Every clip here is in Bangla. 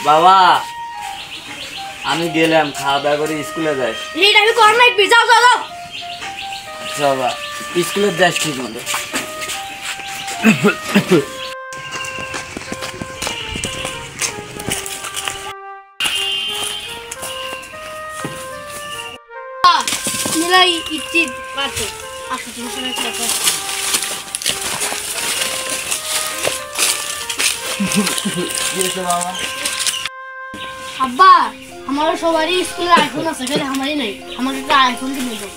বাবা আমি গেলাম, খাওয়া দাওয়া করে স্কুলে যাই। আমি কর নাই, যাও যাও যাও। বাবা স্কুলে যাস ঠিক মতো। মিলাই ইচ্ছি পারতো আসো তুমি শুনে দেখো। আব্বা আমার সবারই স্কুলে আইফোন আছে, খালি আমারই নাই। আমাকে একটা আইফোন কিনে দাও।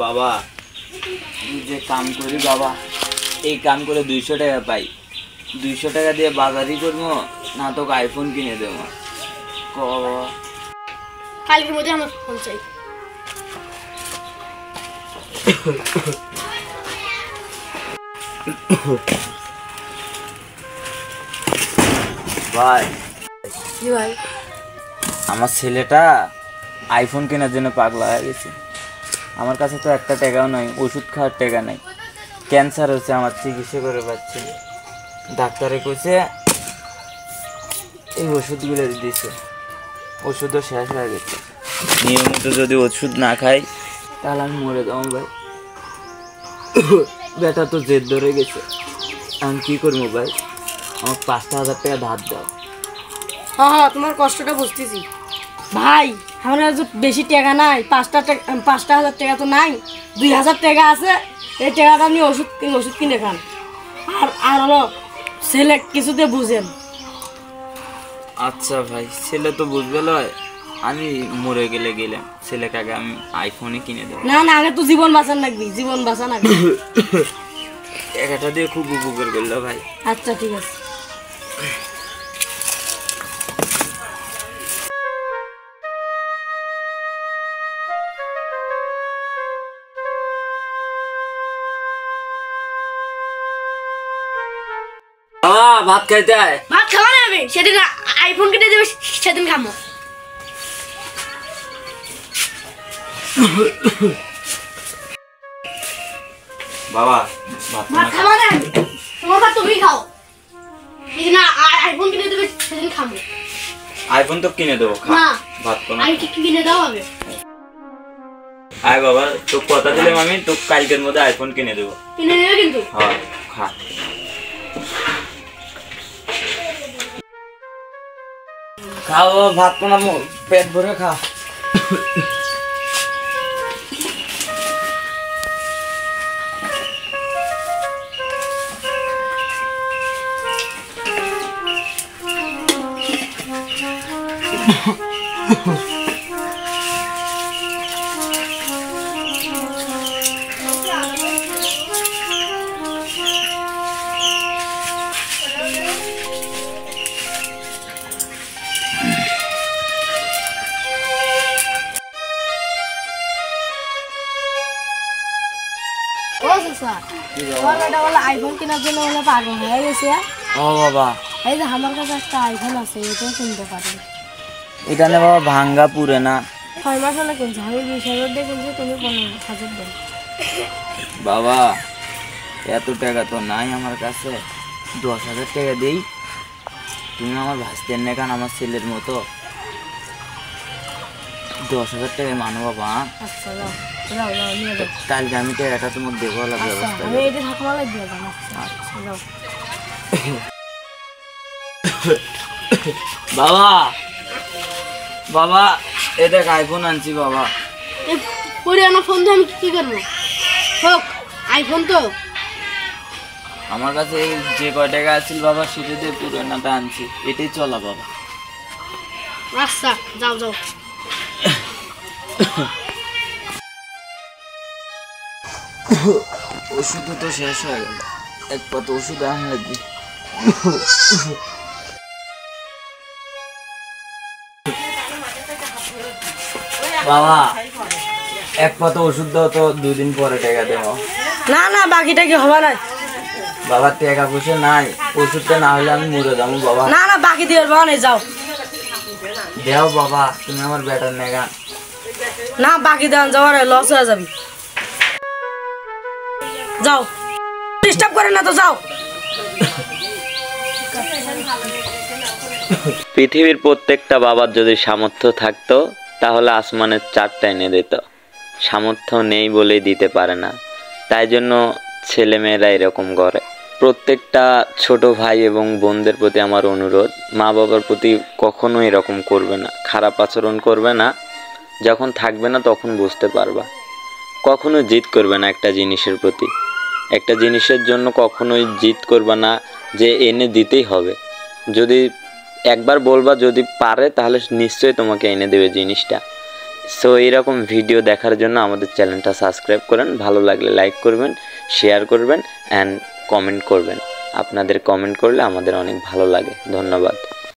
বাবা তুই যে কাম করি বাবা, এই কাম করে 200 টাকা পাই। 200 টাকা দিয়ে বাজারই করবো না তোকে আইফোন কিনে দেবো। কালকের মধ্যে আমার ফোন চাই। ভাই কি ভাই? আমার ছেলেটা আইফোন কেনার জন্য পাগলা হয়ে গেছে। আমার কাছে তো একটা টাকাও নাই, ওষুধ খাওয়ার টাকা নাই। ক্যান্সার হচ্ছে আমার, চিকিৎসা করে পাচ্ছি না। ডাক্তারে কইছে এই ওষুধগুলো দিয়েছে, ওষুধও শেষ হয়ে গেছে। নিয়মিত যদি ওষুধ না খাই তাহলে আমি মরে যাবো ভাই। বেটা তো জেদ ধরে গেছে, আমি কী করবো ভাই? আমার 5,000 টাকা ধার দাও। হ্যাঁ তোমার কষ্টটা বুঝতেছি ভাই। আমার বেশি টাকা নাই, 5,000 টাকা তো নাই, 2,000 টাকা আছে। এই টাকাটা আপনি ওষুধ কিনে খান। আর হলো ছেলে কিছুতে বুঝেন। আচ্ছা ভাই, ছেলে তো বুঝবে লয়, আমি মরে গেলাম, ছেলেকে আগে আমি আইফোনই কিনে দেবো। না না, আগে তো জীবন বাঁচান লাগবি, জীবন বাঁচান আগে। টাকাটা দিয়ে খুব উপকার করলো ভাই। আচ্ছা ঠিক আছে। ভাত খাইতে আয়। ভাত খাওয়া না, আমি সেদিন আইফোন কিনে দেবে, সেদিন খাবো। বাবা ভাত খাওয়া না, তোমার ভাত তুমি খাও। সেদিন আইফোন কিনে দেবে, সেদিন খাবো। আইফোন তো কিনে দেবো, খা ভাত। আমি কিনে দাও হবে। আয় বাবা, তো কথা দিলাম আমি তো কালকের মধ্যে আইফোন কিনে দেবো। কিনে দেবে কিন্তু। হ্যাঁ খা। খাও ভাত, কোন পেট ভরে খা। আইফোন কেনার জন্য পাগল হয়ে গেছে। ও বাবা, এই যে আমার কাছে একটা আইফোন আছে, এটাও কিনতে পারি। এটা না বাবা, ভাঙ্গা পুরে না। 6 মাস হলে কিনছি, আমি 20,000 দিয়ে কিনছি, তুমি 15,000 দেন। বাবা এত টাকা তো নাই আমার কাছে, 10,000 টাকা দিই। তুমি আমার ভাসতেন না কেন, আমার ছেলের মতো। 10,000 টাকা মানো বাবা। আচ্ছা যাও যাও যাও, নিয়ে যাও। কালকে আমি টাকাটা তোমার দেবো ব্যবস্থা। আমি এইটা থাকমালাই দিয়ে যাবো। আচ্ছা যাও। বাবা বাবা এ দেখ আইফোন আনছি বাবা। পুরানো ফোন দিয়ে আমি কি করবো? হোক আইফোন তো আমার কাছে যে কয় টাকা আছিল বাবা, সেটা দিয়ে পুরানোটা আনছি, এটাই চলা বাবা। আচ্ছা যাও যাও। ওষুধ তো শেষ হয়ে গেল, এক পাতা ওষুধ আনা লাগবে। বাবা এক পাতা ওষুধ দাও তো, 2 দিন পরে টাকা দেবো। না না, বাকিটা কি হবে না বাবা, টাকা পয়সা নাই, ওষুধটা না হলে আমি মরে যাবো বাবা। না না, বাকি দিয়ে পাবো না, যাও দেও বাবা, তুমি আমার বেটার নেগা। না, বাকি দেন যাওয়ার লস হয়ে যাবি। যাও, ডিস্টার্ব করে না তো, যাও। পৃথিবীর প্রত্যেকটা বাবার যদি সামর্থ্য থাকতো তাহলে আসমানের চারটা এনে দিত। সামর্থ্য নেই বলেই দিতে পারে না, তাই জন্য ছেলেমেয়েরা এরকম করে। প্রত্যেকটা ছোট ভাই এবং বোনদের প্রতি আমার অনুরোধ, মা বাবার প্রতি কখনো এরকম করবে না, খারাপ আচরণ করবে না। যখন থাকবে না তখন বুঝতে পারবা। কখনো জিদ করবে না একটা জিনিসের প্রতি, একটা জিনিসের জন্য কখনোই জিদ করবে না যে এনে দিতেই হবে। যদি একবার বলবা যদি পারে তাহলে নিশ্চয়ই তোমাকে এনে দেবে জিনিসটা। সো এরকম ভিডিও দেখার জন্য আমাদের চ্যানেলটা সাবস্ক্রাইব করেন, ভালো লাগলে লাইক করবেন, শেয়ার করবেন অ্যান্ড কমেন্ট করবেন। আপনাদের কমেন্ট করলে আমাদের অনেক ভালো লাগে। ধন্যবাদ।